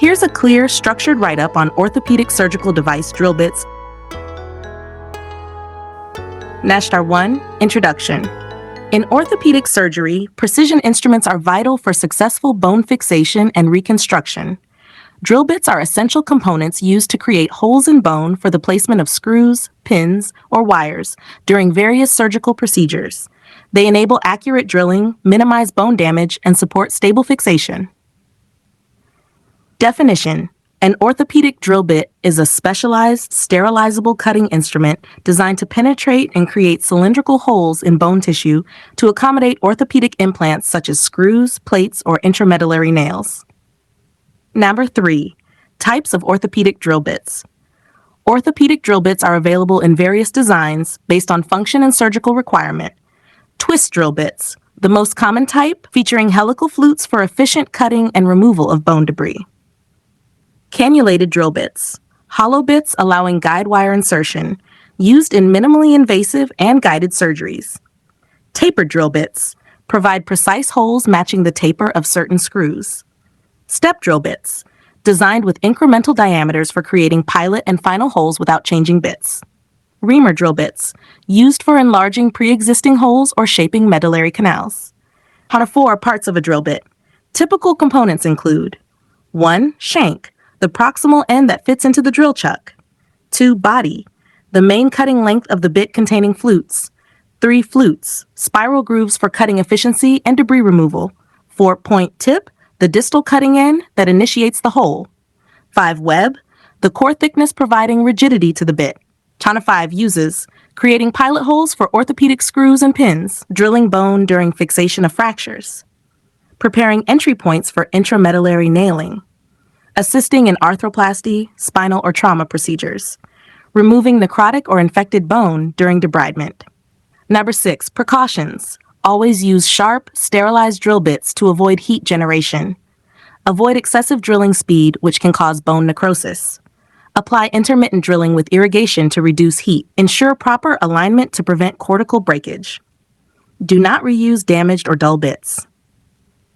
Here's a clear, structured write-up on orthopedic surgical device drill bits. NASHTAR 1 Introduction. In orthopedic surgery, precision instruments are vital for successful bone fixation and reconstruction. Drill bits are essential components used to create holes in bone for the placement of screws, pins, or wires during various surgical procedures. They enable accurate drilling, minimize bone damage, and support stable fixation. Definition: an orthopedic drill bit is a specialized, sterilizable cutting instrument designed to penetrate and create cylindrical holes in bone tissue to accommodate orthopedic implants such as screws, plates, or intramedullary nails. Number 3. Types of orthopedic drill bits. Orthopedic drill bits are available in various designs based on function and surgical requirement. Twist drill bits, the most common type, featuring helical flutes for efficient cutting and removal of bone debris. Cannulated drill bits, hollow bits allowing guide wire insertion, used in minimally invasive and guided surgeries. Tapered drill bits, provide precise holes matching the taper of certain screws. Step drill bits, designed with incremental diameters for creating pilot and final holes without changing bits. Reamer drill bits, used for enlarging pre-existing holes or shaping medullary canals. 4 parts of a drill bit. Typical components include 1. Shank, the proximal end that fits into the drill chuck. 2. Body, the main cutting length of the bit containing flutes. 3. Flutes, spiral grooves for cutting efficiency and debris removal. 4. Point tip, the distal cutting end that initiates the hole. 5. Web, the core thickness providing rigidity to the bit. 5. Uses, creating pilot holes for orthopedic screws and pins, drilling bone during fixation of fractures. Preparing entry points for intramedullary nailing. Assisting in arthroplasty, spinal or trauma procedures. Removing necrotic or infected bone during debridement. Number 6. Precautions. Always use sharp, sterilized drill bits to avoid heat generation. Avoid excessive drilling speed, which can cause bone necrosis. Apply intermittent drilling with irrigation to reduce heat. Ensure proper alignment to prevent cortical breakage. Do not reuse damaged or dull bits.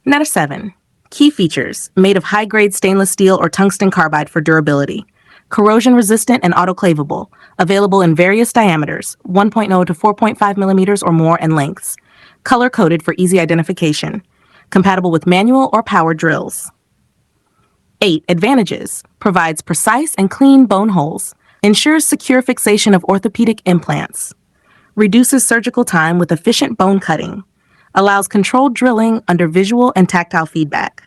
Number 7. Key features: made of high-grade stainless steel or tungsten carbide for durability. Corrosion-resistant and autoclavable. Available in various diameters, 1.0 to 4.5 millimeters or more in lengths. Color-coded for easy identification. Compatible with manual or power drills. 8. Advantages: provides precise and clean bone holes. Ensures secure fixation of orthopedic implants. Reduces surgical time with efficient bone cutting. Allows controlled drilling under visual and tactile feedback.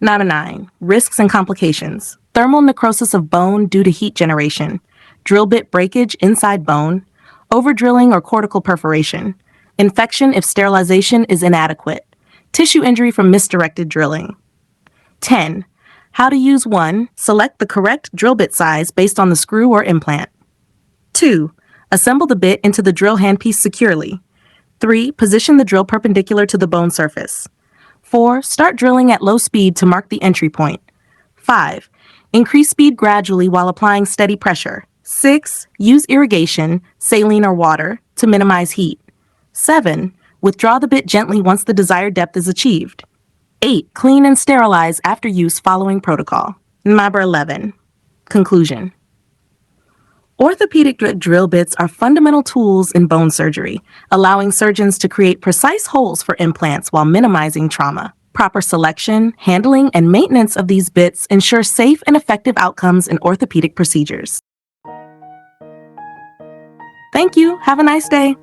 Number 9. Risks and complications: thermal necrosis of bone due to heat generation. Drill bit breakage inside bone. Over-drilling or cortical perforation. Infection if sterilization is inadequate. Tissue injury from misdirected drilling. 10. How to use. 1. Select the correct drill bit size based on the screw or implant. 2. Assemble the bit into the drill handpiece securely. 3. Position the drill perpendicular to the bone surface. 4. Start drilling at low speed to mark the entry point. 5. Increase speed gradually while applying steady pressure. 6. Use irrigation, saline or water, to minimize heat. 7. Withdraw the bit gently once the desired depth is achieved. 8. Clean and sterilize after use following protocol. Number 11. Conclusion. Orthopedic drill bits are fundamental tools in bone surgery, allowing surgeons to create precise holes for implants while minimizing trauma. Proper selection, handling, and maintenance of these bits ensure safe and effective outcomes in orthopedic procedures. Thank you. Have a nice day.